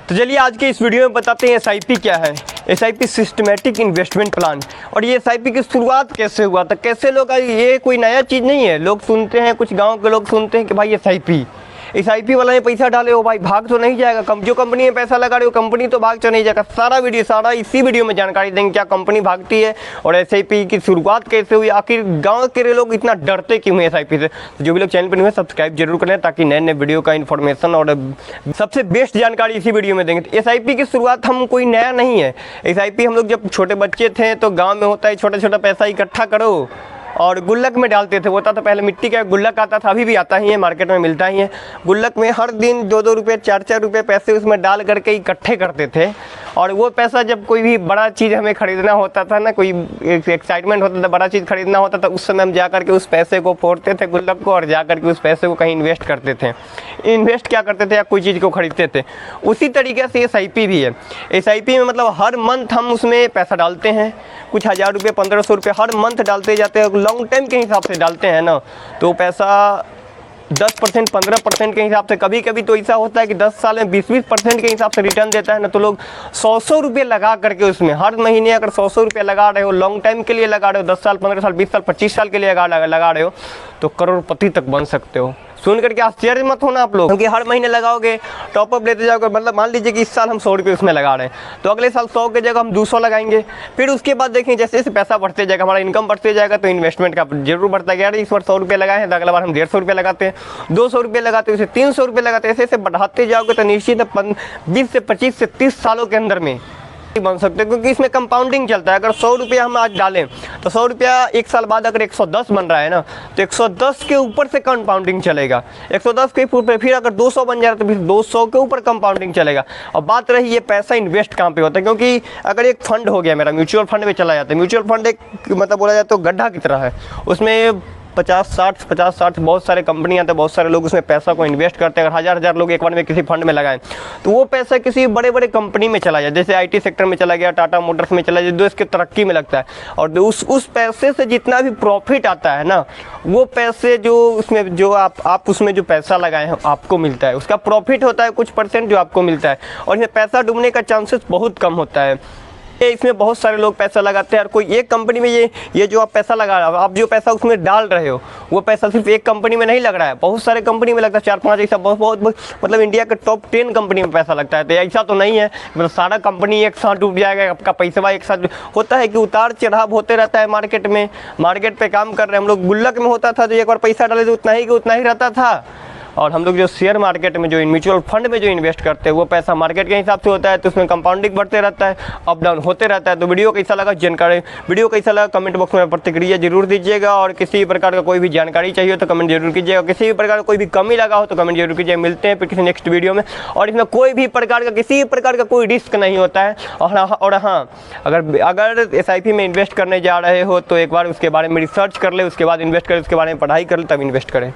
तो चलिए आज के इस वीडियो में बताते हैं एसआईपी क्या है। SIP systematic investment plan. और ये एसआईपी की शुरुआत कैसे हुआ था, कैसे लोग, ये कोई नया चीज़ नहीं है। लोग सुनते हैं, कुछ गांव के लोग सुनते हैं कि भाई एसआईपी वाला ने पैसा डाले हो, भाई भाग तो नहीं जाएगा। जो कंपनी में पैसा लगा रहे हो कंपनी तो भाग तो नहीं जाएगा। सारा इसी वीडियो में जानकारी देंगे, क्या कंपनी भागती है और एसआईपी की शुरुआत कैसे हुई, आखिर गांव के लोग इतना डरते क्यों हैं एसआईपी से। तो जो भी लोग चैनल पर नहीं है सब्सक्राइब जरूर करें ताकि नए नए वीडियो का इन्फॉर्मेशन और सबसे बेस्ट जानकारी इसी वीडियो में देंगे। तो एसआईपी की शुरुआत हम कोई नया नहीं है। एसआईपी हम लोग जब छोटे बच्चे थे तो गाँव में होता है छोटा छोटा पैसा इकट्ठा करो और गुल्लक में डालते थे। होता था पहले मिट्टी का गुल्लक आता था, अभी भी आता ही है, मार्केट में मिलता ही है। गुल्लक में हर दिन 2-2 रुपये 4-4 रुपये पैसे उसमें डाल करके इकट्ठे करते थे। और वो पैसा जब कोई भी बड़ा चीज़ हमें ख़रीदना होता था ना, कोई एक्साइटमेंट होता था, बड़ा चीज़ खरीदना होता था, उस समय हम जा करके उस पैसे को फोड़ते थे गुल्लक को और जा करके उस पैसे को कहीं इन्वेस्ट करते थे। इन्वेस्ट क्या करते थे, या कोई चीज़ को खरीदते थे। उसी तरीके से एसआईपी भी है। एसआईपी में मतलब हर मंथ हम उसमें पैसा डालते हैं, कुछ 1000 रुपये 1500 रुपये हर मंथ डालते जाते हैं। लॉन्ग टाइम के हिसाब से डालते हैं ना, तो पैसा 10% 15% के हिसाब से, कभी कभी तो ऐसा होता है कि 10 साल में 20% के हिसाब से रिटर्न देता है ना। तो लोग 100 रुपये लगा करके उसमें हर महीने अगर 100 रुपये लगा रहे हो, लॉन्ग टाइम के लिए लगा रहे हो, 10 साल 15 साल 20 साल 25 साल के लिए लगा रहे हो, तो करोड़पति तक बन सकते हो। सुन करके आश्चर्य मत होना आप लोग, क्योंकि हर महीने लगाओगे, टॉपअप लेते जाओगे। मतलब मान लीजिए कि इस साल हम 100 रुपये उसमें लगा रहे हैं, तो अगले साल 100 की जगह हम 200 लगाएंगे। फिर उसके बाद देखें जैसे जैसे पैसा बढ़ते जाएगा, हमारा इनकम बढ़ते जाएगा, तो इन्वेस्टमेंट का जरूर बढ़ता गया। इस बार 100 रुपये लगाए हैं तो अगला बार हम 150 रुपये लगाते हैं, 200 रुपये लगाते हैं, उसे 300 रुपये लगाते हैं। ऐसे ऐसे बढ़ाते जाओगे तो निश्चित 20 से 25 से 30 सालों के अंदर में बन सकते हैं, क्योंकि इसमें कंपाउंडिंग चलता है। अगर 100 रुपया हम आज डालें तो 100 रुपया एक साल बाद अगर 110 बन रहा है ना, तो 110 के ऊपर से कंपाउंडिंग चलेगा। 110 के ऊपर फिर अगर 200 बन जा रहा है तो फिर 200 के ऊपर कंपाउंडिंग चलेगा। और बात रही ये पैसा इन्वेस्ट कहाँ पे होता है, क्योंकि अगर एक फंड हो गया मेरा, म्यूचुअल फंड में चला जाता है। म्यूचुअल फंड एक मतलब बोला जाए तो गड्ढा की तरह है, उसमें 50-60 बहुत सारे कंपनियां आते हैं, बहुत सारे लोग उसमें पैसा को इन्वेस्ट करते हैं। अगर हज़ार लोग एक बार में किसी फंड में लगाएं तो वो पैसा किसी बड़े बड़े कंपनी में चला जाए, जैसे आईटी सेक्टर में चला गया, टाटा मोटर्स में चला जाए, जो इसके तरक्की में लगता है। और उस पैसे से जितना भी प्रॉफिट आता है ना, वो पैसे जो उसमें जो आप उसमें जो पैसा लगाए हैं आपको मिलता है, उसका प्रॉफिट होता है कुछ % जो आपको मिलता है। और इसमें पैसा डूबने का चांसेस बहुत कम होता है। इसमें बहुत सारे लोग पैसा लगाते हैं और कोई एक कंपनी में ये जो आप पैसा लगा रहे हो, आप जो पैसा उसमें डाल रहे हो, वो पैसा सिर्फ एक कंपनी में नहीं लग रहा है, बहुत सारे कंपनी में लगता है, 4-5 ऐसा बहुत मतलब इंडिया के टॉप 10 कंपनी में पैसा लगता है। तो ऐसा तो नहीं है मतलब सारा कंपनी एक साथ डूब जाएगा, आपका पैसा एक साथ होता है कि उतार चढ़ाव होते रहता है मार्केट में। मार्केट पे काम कर रहे हैं हम लोग। गुल्लक में होता था जो एक बार पैसा डाले तो उतना ही रहता था। और हम लोग जो शेयर मार्केट में जो म्यूचुअल फंड में जो इन्वेस्ट करते हैं वो पैसा मार्केट के हिसाब से होता है, तो उसमें कंपाउंडिंग बढ़ते रहता है, अप डाउन होते रहता है। तो वीडियो कैसा लगा जानकारी, वीडियो कैसा लगा कमेंट बॉक्स में प्रतिक्रिया जरूर दीजिएगा। और किसी भी प्रकार का कोई भी जानकारी चाहिए तो कमेंट जरूर कीजिएगा। किसी भी प्रकार का कोई भी कमी लगा हो तो कमेंट जरूर कीजिए। मिलते हैं फिर किसी नेक्स्ट वीडियो में। और इसमें कोई भी प्रकार का किसी भी प्रकार का कोई रिस्क नहीं होता है। और हाँ, अगर एसआईपी में इन्वेस्ट करने जा रहे हो तो एक बार उसके बारे में रिसर्च कर ले, उसके बाद इन्वेस्ट करें, उसके बारे में पढ़ाई कर ले, तब इन्वेस्ट करें।